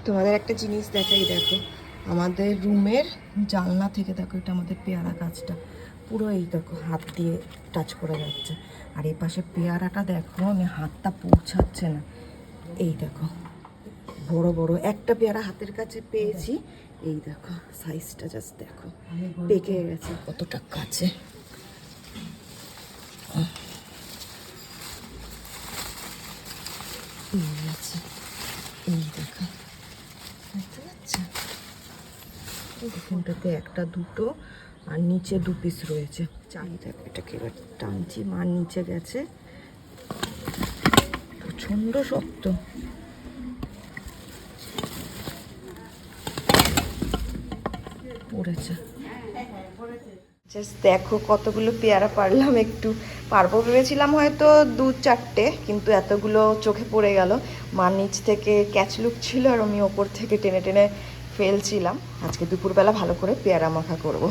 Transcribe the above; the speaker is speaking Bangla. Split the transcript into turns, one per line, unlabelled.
তোমাদের একটা জিনিস দেখাই, দেখো আমাদের রুমের জানলা থেকে, দেখো এটা আমাদের পেয়ারা গাছটা পুরো, এই দেখো হাত দিয়ে টাচ করা যাচ্ছে। আর এই পাশে পেয়ারাটা দেখো, আমি হাতটা পৌঁছাচ্ছে না। এই দেখো বড় বড় একটা পেয়ারা হাতের কাছে পেয়েছি। এই দেখো সাইজটা জাস্ট দেখো, পেকে গেছে কতটা কাছে। এই দেখো দেখতে পাচ্ছ, এখানটাতে একটা দুটো আর নিচে 2 পিস রয়েছে। চাই দেখো, এটাকে এবার টানছি, মার নিচে গেছে, প্রচণ্ড শক্ত। পড়েছে, জাস্ট দেখো কতগুলো পেয়ারা পারলাম। একটু পারবো ভেবেছিলাম হয়তো 2-4টে, কিন্তু এতগুলো চোখে পড়ে গেল। মার নিচ থেকে ক্যাচলুক ছিল আর আমি ওপর থেকে টেনে টেনে ফেলছিলাম। আজকে দুপুরবেলা ভালো করে পেয়ারা মাখা করব।